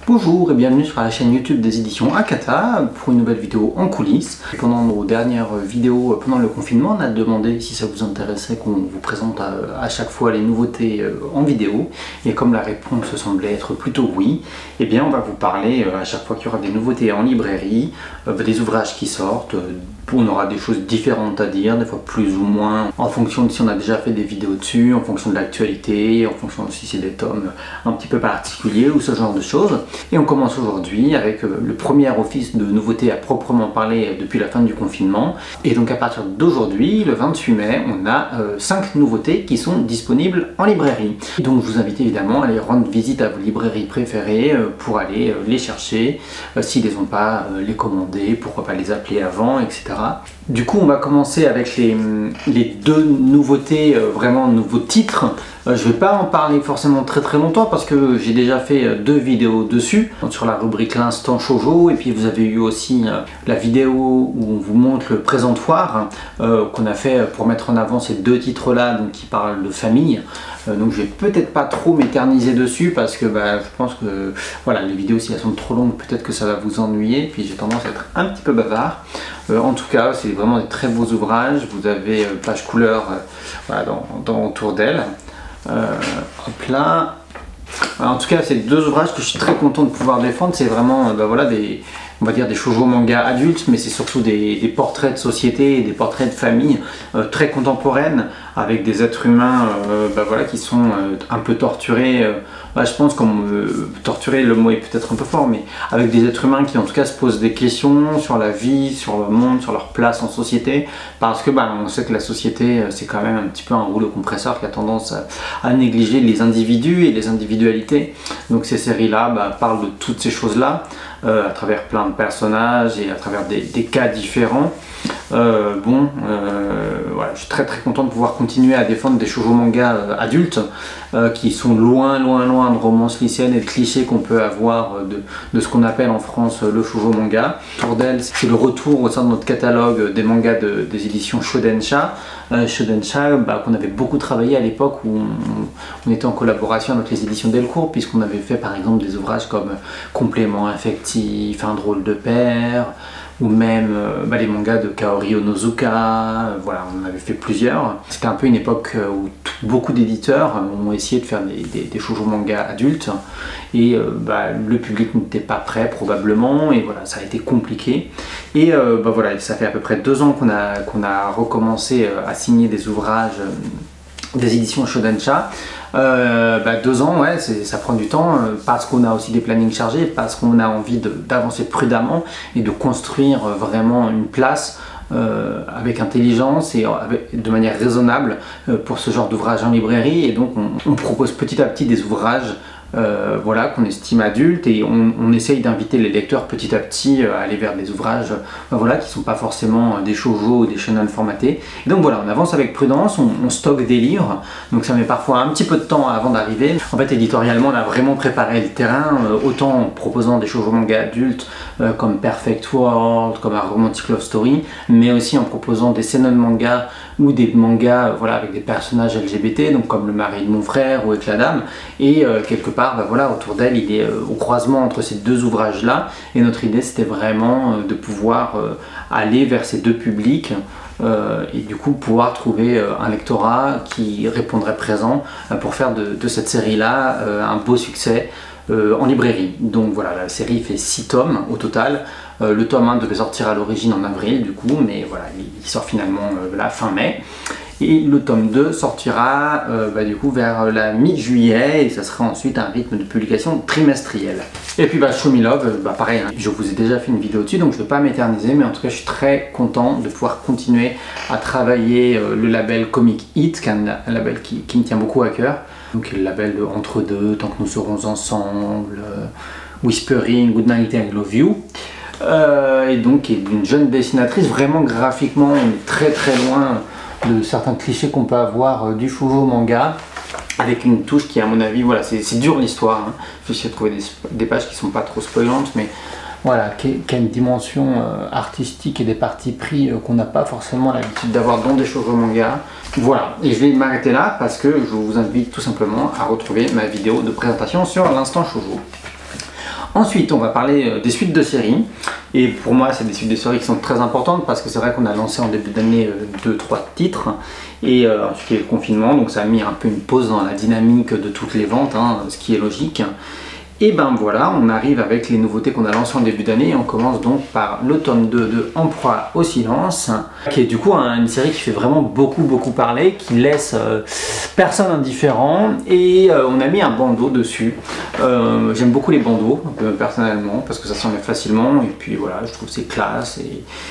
Bonjour et bienvenue sur la chaîne YouTube des éditions Akata pour une nouvelle vidéo en coulisses. Pendant nos dernières vidéos pendant le confinement, on a demandé si ça vous intéressait qu'on vous présente à chaque fois les nouveautés en vidéo. Et comme la réponse semblait être plutôt oui, eh bien on va vous parler à chaque fois qu'il y aura des nouveautés en librairie, des ouvrages qui sortent. On aura des choses différentes à dire, des fois plus ou moins, en fonction de si on a déjà fait des vidéos dessus, en fonction de l'actualité, en fonction de si c'est des tomes un petit peu particuliers ou ce genre de choses. Et on commence aujourd'hui avec le premier office de nouveautés à proprement parler depuis la fin du confinement. Et donc à partir d'aujourd'hui, le 28 mai, on a 5 nouveautés qui sont disponibles en librairie. Et donc je vous invite évidemment à aller rendre visite à vos librairies préférées pour aller les chercher, s'ils les ont pas, les commander, pourquoi pas les appeler avant, etc. Du coup on va commencer avec les deux nouveautés, vraiment nouveaux titres. Je ne vais pas en parler forcément très longtemps parce que j'ai déjà fait 2 vidéos dessus sur la rubrique l'instant shoujo, et puis vous avez eu aussi la vidéo où on vous montre le présentoir qu'on a fait pour mettre en avant ces 2 titres là, donc qui parlent de famille. Donc je vais peut-être pas trop m'éterniser dessus parce que je pense que voilà, les vidéos si elles sont trop longues peut-être que ça va vous ennuyer, puis j'ai tendance à être un petit peu bavard. En tout cas c'est vraiment des très beaux ouvrages. Vous avez page couleur voilà, autour d'elle. Hop là. En tout cas c'est 2 ouvrages que je suis très content de pouvoir défendre. C'est vraiment voilà, on va dire des shoujo manga adultes, mais c'est surtout des portraits de société et des portraits de famille très contemporaines, avec des êtres humains voilà, qui sont un peu torturés. Je pense qu'on torturer, le mot est peut-être un peu fort, mais avec des êtres humains qui en tout cas se posent des questions sur la vie, sur le monde, sur leur place en société, parce que on sait que la société c'est quand même un petit peu un rouleau compresseur qui a tendance à négliger les individus et les individualités. Donc ces séries là parlent de toutes ces choses là à travers plein de personnages et à travers des cas différents. Voilà, je suis très content de pouvoir continuer à défendre des shoujo mangas adultes qui sont loin de romances lycéennes et de clichés qu'on peut avoir de ce qu'on appelle en France le shoujo manga. Autour d'elle, c'est le retour au sein de notre catalogue des mangas des éditions Shodensha. Shodensha qu'on avait beaucoup travaillé à l'époque où on était en collaboration avec les éditions Delcourt, puisqu'on avait fait par exemple des ouvrages comme Complément affectif, Un drôle de père, ou même les mangas de Kaori Onozuka. Voilà, on en avait fait plusieurs. C'était un peu une époque où beaucoup d'éditeurs ont essayé de faire des shoujo mangas adultes, et le public n'était pas prêt probablement, et voilà, ça a été compliqué. Et voilà, ça fait à peu près 2 ans qu'on a recommencé à signer des ouvrages des éditions Shodensha. 2 ans, ouais, ça prend du temps parce qu'on a aussi des plannings chargés, parce qu'on a envie d'avancer prudemment et de construire vraiment une place avec intelligence et de manière raisonnable pour ce genre d'ouvrage en librairie. Et donc on propose petit à petit des ouvrages voilà, qu'on estime adultes, et on essaye d'inviter les lecteurs petit à petit à aller vers des ouvrages voilà, qui ne sont pas forcément des shoujo ou des shonen formatés. Et donc voilà, on avance avec prudence, on stocke des livres, donc ça met parfois un petit peu de temps avant d'arriver. En fait, éditorialement, on a vraiment préparé le terrain, autant en proposant des shoujo manga adultes comme Perfect World, comme un Romantic Love Story, mais aussi en proposant des seinen manga ou des mangas voilà, avec des personnages LGBT, donc comme Le mari de mon frère ou Avec la dame. Et quelque part, voilà, autour d'elle, il est au croisement entre ces 2 ouvrages là, et notre idée c'était vraiment de pouvoir aller vers ces 2 publics et du coup pouvoir trouver un lectorat qui répondrait présent pour faire de cette série là un beau succès en librairie. Donc voilà, la série fait 6 tomes au total. Le tome 1 devait sortir à l'origine en avril du coup, mais voilà, il sort finalement la fin mai. Et le tome 2 sortira du coup vers la mi-juillet, et ça sera ensuite un rythme de publication trimestriel. Et puis Show Me Love, pareil, hein, je vous ai déjà fait une vidéo dessus, donc je ne vais pas m'éterniser, mais en tout cas je suis très content de pouvoir continuer à travailler le label Comic Hit, qui est un label qui me tient beaucoup à cœur. Donc le label de Entre deux, Tant que nous serons ensemble, Whispering, Good Night and I Love You. Et donc d'une jeune dessinatrice, vraiment graphiquement on est très loin de certains clichés qu'on peut avoir du shoujo manga, avec une touche qui à mon avis, voilà, c'est dur l'histoire, hein. J'ai essayé de trouver des pages qui sont pas trop spoilantes, mais voilà, qui a une dimension artistique et des partis pris qu'on n'a pas forcément l'habitude d'avoir dans des shoujo manga. Voilà, et je vais m'arrêter là parce que je vous invite tout simplement à retrouver ma vidéo de présentation sur l'instant shoujo. Ensuite, on va parler des suites de séries. Et pour moi, c'est des suites de séries qui sont très importantes parce que c'est vrai qu'on a lancé en début d'année 2-3 titres. Et ensuite, il y a eu le confinement, donc ça a mis un peu une pause dans la dynamique de toutes les ventes, hein, ce qui est logique. Et ben voilà, on arrive avec les nouveautés qu'on a lancées en début d'année et on commence donc par le tome 2 de En proie au silence, qui est du coup une série qui fait vraiment beaucoup parler, qui laisse personne indifférent et on a mis un bandeau dessus. J'aime beaucoup les bandeaux, personnellement, parce que ça s'enlève facilement et puis voilà, je trouve que c'est classe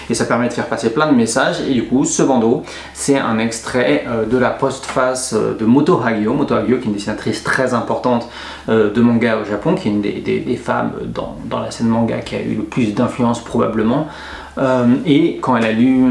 et ça permet de faire passer plein de messages. Et du coup, ce bandeau, c'est un extrait de la postface de Moto Hagio. Moto Hagio, qui est une dessinatrice très importante de manga au Japon, qui est une des femmes dans la scène manga qui a eu le plus d'influence probablement. Et quand elle a lu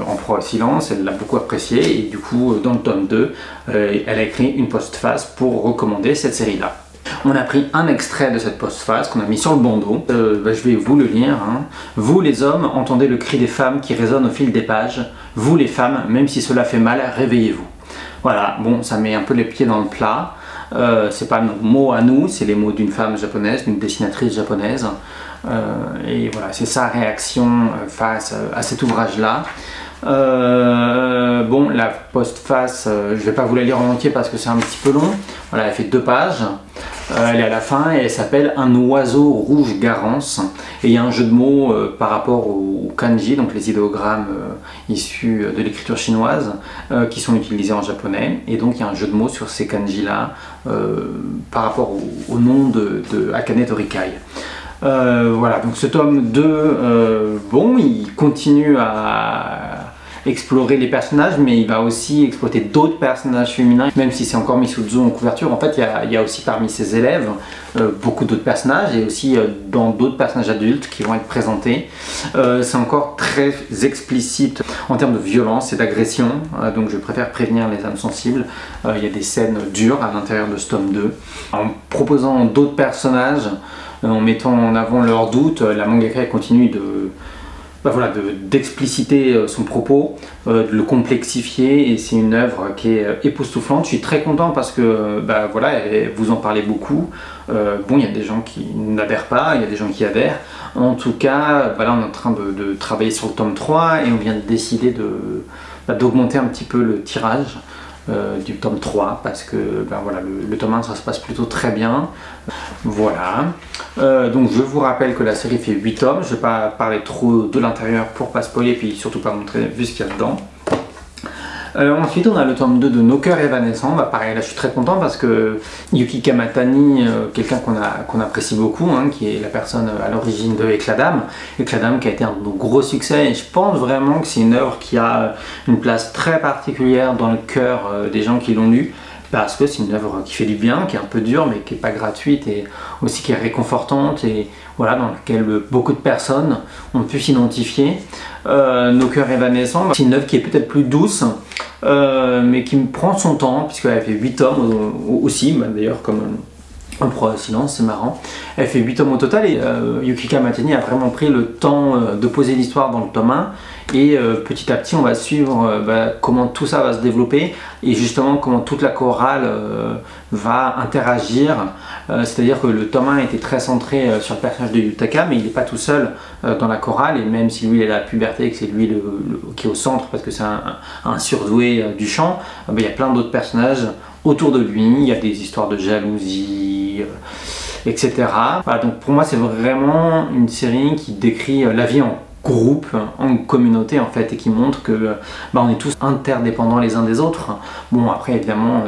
En proie au silence, elle l'a beaucoup apprécié et du coup dans le tome 2, elle a écrit une postface pour recommander cette série-là. On a pris un extrait de cette postface qu'on a mis sur le bandeau. Je vais vous le lire. Hein. Vous les hommes, entendez le cri des femmes qui résonne au fil des pages. Vous les femmes, même si cela fait mal, réveillez-vous. Voilà, bon, ça met un peu les pieds dans le plat. C'est pas nos mots à nous, c'est les mots d'une femme japonaise, d'une dessinatrice japonaise. Et voilà, c'est sa réaction face à cet ouvrage-là. Bon, la postface, je vais pas vous la lire en entier parce que c'est un petit peu long. Voilà, elle fait 2 pages. Elle est à la fin et elle s'appelle Un oiseau rouge Garance. Et il y a un jeu de mots par rapport au kanji, donc les idéogrammes issus de l'écriture chinoise, qui sont utilisés en japonais. Et donc il y a un jeu de mots sur ces kanji-là par rapport au nom de Akane Torikai. Voilà, donc ce tome 2, bon, il continue à explorer les personnages, mais il va aussi exploiter d'autres personnages féminins, même si c'est encore Misuzu en couverture. En fait, il y a aussi parmi ses élèves beaucoup d'autres personnages, et aussi dans d'autres personnages adultes qui vont être présentés. C'est encore très explicite en termes de violence et d'agression, donc je préfère prévenir les âmes sensibles. Il y a des scènes dures à l'intérieur de ce tome 2. En proposant d'autres personnages, en mettant en avant leurs doutes, la mangaka continue d'expliciter son propos, de le complexifier, et c'est une œuvre qui est époustouflante. Je suis très content parce que voilà, vous en parlez beaucoup. Bon, il y a des gens qui n'adhèrent pas, il y a des gens qui adhèrent. En tout cas, là on est en train de travailler sur le tome 3 et on vient de décider d'augmenter un petit peu le tirage du tome 3 parce que voilà, le tome 1 ça se passe plutôt très bien. Voilà, donc je vous rappelle que la série fait 8 tomes, je ne vais pas parler trop de l'intérieur pour pas spoiler, puis surtout pas montrer vu ce qu'il y a dedans. Ensuite on a le tome 2 de Nos cœurs évanescents. Pareil, là je suis très content parce que Yuki Kamatani, quelqu'un qu'on apprécie beaucoup, hein, qui est la personne à l'origine de Éclat d'âme qui a été un de nos gros succès, et je pense vraiment que c'est une œuvre qui a une place très particulière dans le cœur des gens qui l'ont lu, parce que c'est une œuvre qui fait du bien, qui est un peu dure mais qui n'est pas gratuite, et aussi qui est réconfortante, et voilà, dans laquelle beaucoup de personnes ont pu s'identifier. Nos cœurs évanescents, c'est une œuvre qui est peut-être plus douce, mais qui me prend son temps, puisqu'elle fait 8 tomes aussi, d'ailleurs comme En proie au silence, c'est marrant. Elle fait 8 tomes au total, et Yuki Kamatani a vraiment pris le temps de poser l'histoire dans le tome 1, et petit à petit on va suivre comment tout ça va se développer, et justement comment toute la chorale va interagir. C'est-à-dire que le tome 1 était très centré sur le personnage de Yutaka, mais il n'est pas tout seul dans la chorale, et même si lui il est à la puberté et que c'est lui qui est au centre parce que c'est un surdoué du chant, il y a plein d'autres personnages autour de lui, il y a des histoires de jalousie, etc. Voilà, donc pour moi c'est vraiment une série qui décrit la vie en groupe, en communauté en fait, et qui montre que on est tous interdépendants les uns des autres. Bon, après évidemment,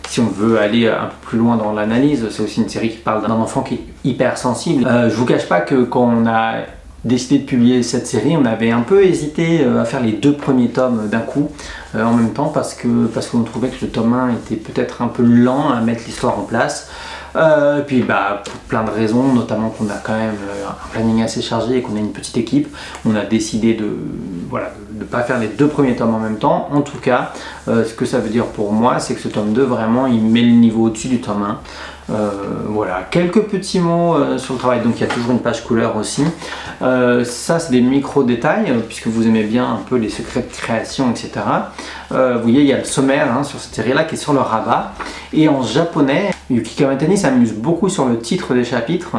si on veut aller un peu plus loin dans l'analyse, c'est aussi une série qui parle d'un enfant qui est hyper sensible. Je vous cache pas que quand on a décidé de publier cette série, on avait un peu hésité à faire les 2 premiers tomes d'un coup, en même temps, parce qu'on trouvait que le tome 1 était peut-être un peu lent à mettre l'histoire en place. Puis pour plein de raisons, notamment qu'on a quand même un planning assez chargé et qu'on a une petite équipe, on a décidé de ne pas faire les 2 premiers tomes en même temps. En tout cas, ce que ça veut dire pour moi, c'est que ce tome 2, vraiment, il met le niveau au-dessus du tome 1. Voilà, quelques petits mots sur le travail. Donc il y a toujours une page couleur aussi. Ça c'est des micro détails, puisque vous aimez bien un peu les secrets de création, etc. Vous voyez, il y a le sommaire sur cette série là qui est sur le rabat, et en japonais Yuki Kamatani s'amuse beaucoup sur le titre des chapitres,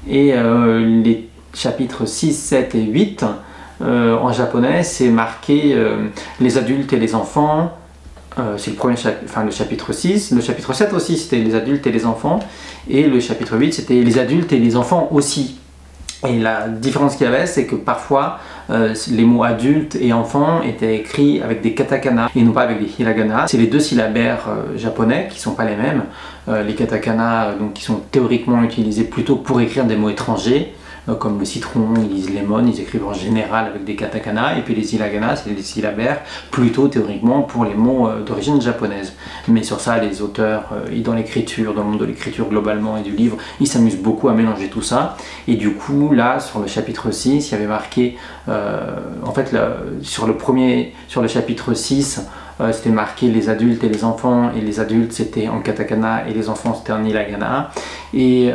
Et les chapitres 6, 7 et 8, en japonais, c'est marqué les adultes et les enfants. C'est le premier le chapitre 6. Le chapitre 7 aussi, c'était les adultes et les enfants. Et le chapitre 8, c'était les adultes et les enfants aussi. Et la différence qu'il y avait, c'est que parfois, les mots adultes et enfants étaient écrits avec des katakana et non pas avec des hiragana. C'est les deux syllabaires japonais qui ne sont pas les mêmes. Les katakana, donc, qui sont théoriquement utilisés plutôt pour écrire des mots étrangers, comme le citron, ils disent lemon, ils écrivent en général avec des katakana, et puis les hiragana, c'est des syllabaires plutôt théoriquement pour les mots d'origine japonaise. Mais sur ça, les auteurs, dans l'écriture, dans le monde de l'écriture globalement et du livre, ils s'amusent beaucoup à mélanger tout ça. Et du coup, là, sur le chapitre 6, il y avait marqué, en fait, sur le chapitre 6, c'était marqué les adultes et les enfants, et les adultes c'était en katakana et les enfants c'était en hiragana. Et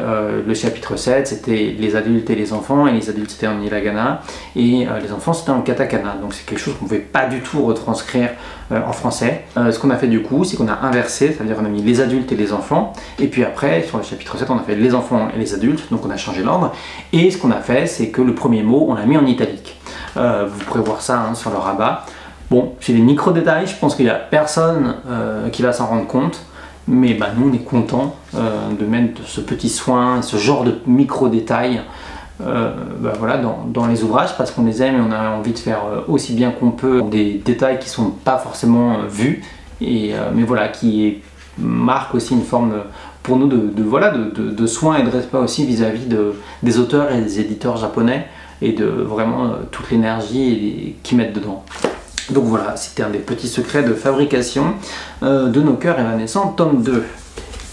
le chapitre 7 c'était les adultes et les enfants, et les adultes c'était en hiragana, et les enfants c'était en katakana. Donc c'est quelque chose qu'on ne pouvait pas du tout retranscrire en français. Ce qu'on a fait du coup, c'est qu'on a inversé, c'est-à-dire on a mis les adultes et les enfants, et puis après sur le chapitre 7 on a fait les enfants et les adultes, donc on a changé l'ordre. Et ce qu'on a fait, c'est que le premier mot on l'a mis en italique. Vous pourrez voir ça sur le rabat. Bon, c'est des micro-détails, je pense qu'il n'y a personne qui va s'en rendre compte, mais nous on est content de mettre ce petit soin, ce genre de micro-détails voilà, dans les ouvrages, parce qu'on les aime et on a envie de faire aussi bien qu'on peut des détails qui ne sont pas forcément vus, mais voilà, qui marquent aussi une forme pour nous de soin et de respect aussi vis-à-vis des auteurs et des éditeurs japonais, et de vraiment toute l'énergie qu'ils mettent dedans. Donc voilà, c'était un des petits secrets de fabrication de Nos cœurs évanescents, tome 2.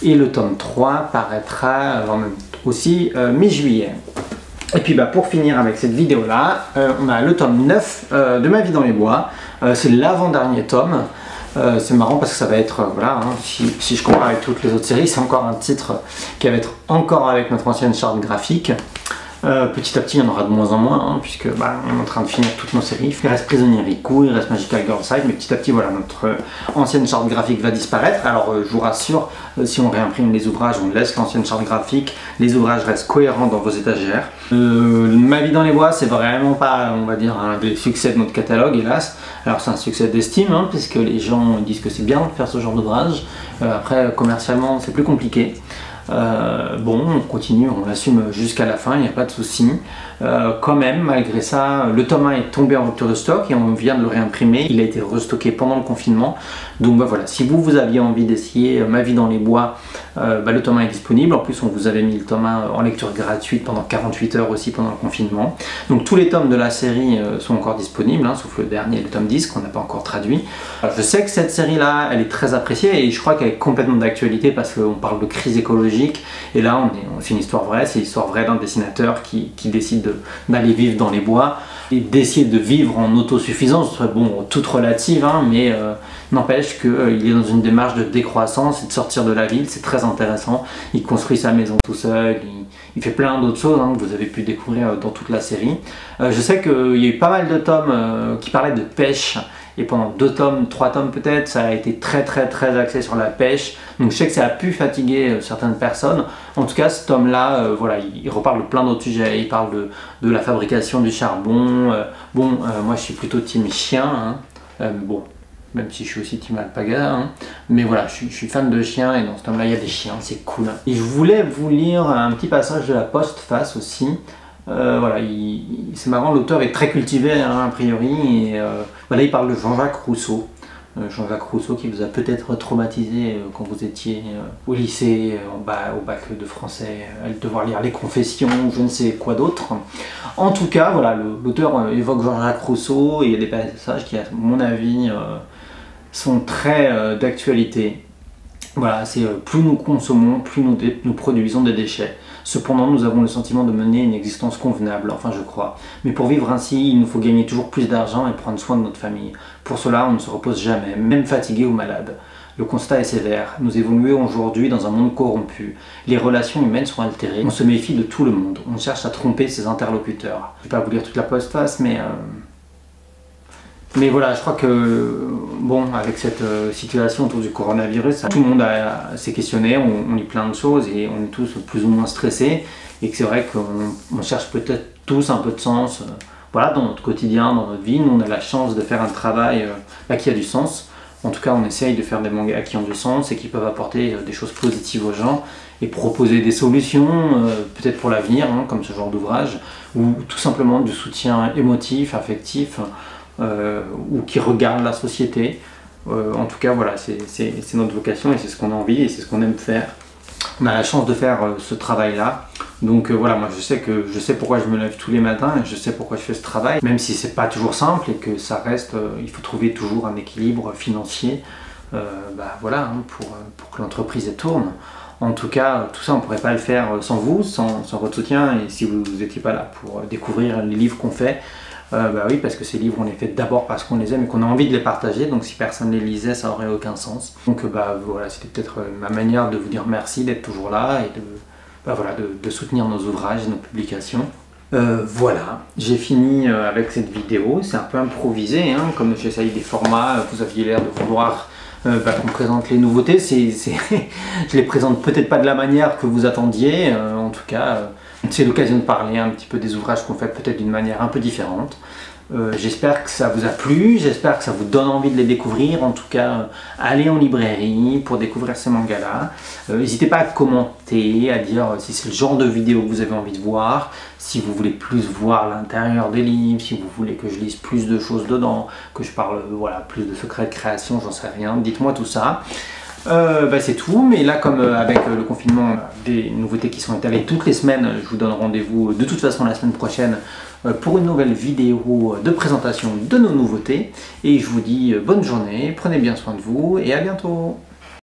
Et le tome 3 paraîtra aussi mi-juillet. Et puis pour finir avec cette vidéo-là, on a le tome 9 de Ma vie dans les bois. C'est l'avant-dernier tome. C'est marrant parce que ça va être, voilà, si je compare avec toutes les autres séries, c'est encore un titre qui va être encore avec notre ancienne charte graphique. Petit à petit, il y en aura de moins en moins, puisque on est en train de finir toutes nos séries. Il reste Prisonnier Riku, il reste Magical Girl Side, mais petit à petit, voilà, notre ancienne charte graphique va disparaître. Alors, je vous rassure, si on réimprime les ouvrages, on laisse l'ancienne charte graphique, les ouvrages restent cohérents dans vos étagères. Ma vie dans les bois, c'est vraiment pas, on va dire, un des succès de notre catalogue, hélas. Alors, c'est un succès d'estime, puisque les gens disent que c'est bien de faire ce genre d'ouvrage. Après, commercialement, c'est plus compliqué. Bon, on continue, on l'assume jusqu'à la fin, il n'y a pas de souci. Quand même, malgré ça, le tome 1 est tombé en rupture de stock et on vient de le réimprimer. Il a été restocké pendant le confinement. Donc voilà, si vous aviez envie d'essayer Ma vie dans les bois, le tome 1 est disponible. En plus, on vous avait mis le tome 1 en lecture gratuite pendant 48 heures aussi pendant le confinement. Donc tous les tomes de la série sont encore disponibles, sauf le dernier, le tome 10, qu'on n'a pas encore traduit. Je sais que cette série-là, elle est très appréciée et je crois qu'elle est complètement d'actualité parce qu'on parle de crise écologique. Et là, c'est une histoire vraie, c'est l'histoire vraie d'un dessinateur qui décide d'aller vivre dans les bois et d'essayer de vivre en autosuffisance, bon, toute relative, mais n'empêche qu'il est dans une démarche de décroissance et de sortir de la ville. C'est très intéressant. Il construit sa maison tout seul, il fait plein d'autres choses que vous avez pu découvrir dans toute la série. Je sais qu'il y a eu pas mal de tomes qui parlaient de pêche, et pendant 2 tomes, 3 tomes peut-être, ça a été très axé sur la pêche. Donc je sais que ça a pu fatiguer certaines personnes. En tout cas, ce tome-là, voilà, il reparle de plein d'autres sujets. Il parle de la fabrication du charbon. Moi je suis plutôt team chien, bon, même si je suis aussi team alpaga, mais voilà, je suis fan de chiens, et dans ce tome-là, il y a des chiens, c'est cool. Et je voulais vous lire un petit passage de la postface aussi. Voilà, c'est marrant, l'auteur est très cultivé a priori, et voilà, il parle de Jean-Jacques Rousseau. Jean-Jacques Rousseau qui vous a peut-être traumatisé quand vous étiez au lycée, au bac de français, à devoir lire les Confessions ou je ne sais quoi d'autre. En tout cas, voilà, l'auteur évoque Jean-Jacques Rousseau, et il y a des passages qui, à mon avis, sont très d'actualité. Voilà, c'est plus nous consommons, plus nous produisons des déchets. Cependant, nous avons le sentiment de mener une existence convenable, enfin je crois. Mais pour vivre ainsi, il nous faut gagner toujours plus d'argent et prendre soin de notre famille. Pour cela, on ne se repose jamais, même fatigué ou malade. Le constat est sévère. Nous évoluons aujourd'hui dans un monde corrompu. Les relations humaines sont altérées. On se méfie de tout le monde. On cherche à tromper ses interlocuteurs. Je ne vais pas vous lire toute la postface, mais Mais voilà, je crois que, bon, avec cette situation autour du coronavirus, tout le monde s'est questionné, on lit plein de choses et on est tous plus ou moins stressés. Et que c'est vrai qu'on cherche peut-être tous un peu de sens voilà, dans notre quotidien, dans notre vie. Nous, on a la chance de faire un travail qui a du sens. En tout cas, on essaye de faire des mangas qui ont du sens et qui peuvent apporter des choses positives aux gens et proposer des solutions, peut-être pour l'avenir, hein, comme ce genre d'ouvrage, ou tout simplement du soutien émotif, affectif, ou qui regarde la société. En tout cas, voilà, c'est notre vocation et c'est ce qu'on a envie et c'est ce qu'on aime faire. On a la chance de faire ce travail-là. Donc voilà, moi je sais pourquoi je me lève tous les matins et je sais pourquoi je fais ce travail, même si c'est pas toujours simple et que ça reste, il faut trouver toujours un équilibre financier, voilà, hein, pour que l'entreprise tourne. En tout cas, tout ça on pourrait pas le faire sans vous, sans votre soutien, et si vous n'étiez pas là pour découvrir les livres qu'on fait. Oui, parce que ces livres on les fait d'abord parce qu'on les aime et qu'on a envie de les partager, donc si personne les lisait ça aurait aucun sens. Donc voilà, c'était peut-être ma manière de vous dire merci d'être toujours là et de soutenir nos ouvrages et nos publications. Voilà, j'ai fini avec cette vidéo, c'est un peu improvisé, hein, comme j'essaye des formats, vous aviez l'air de vouloir qu'on présente les nouveautés, je les présente peut-être pas de la manière que vous attendiez, en tout cas c'est l'occasion de parler un petit peu des ouvrages qu'on fait peut-être d'une manière un peu différente. J'espère que ça vous a plu, j'espère que ça vous donne envie de les découvrir. En tout cas, allez en librairie pour découvrir ces mangas-là. N'hésitez pas à commenter, à dire si c'est le genre de vidéo que vous avez envie de voir, si vous voulez plus voir l'intérieur des livres, si vous voulez que je lise plus de choses dedans, que je parle voilà, plus de secrets de création, j'en sais rien. Dites-moi tout ça. C'est tout, mais là comme avec le confinement, des nouveautés qui sont étalées toutes les semaines, je vous donne rendez-vous de toute façon la semaine prochaine pour une nouvelle vidéo de présentation de nos nouveautés, et je vous dis bonne journée, prenez bien soin de vous et à bientôt.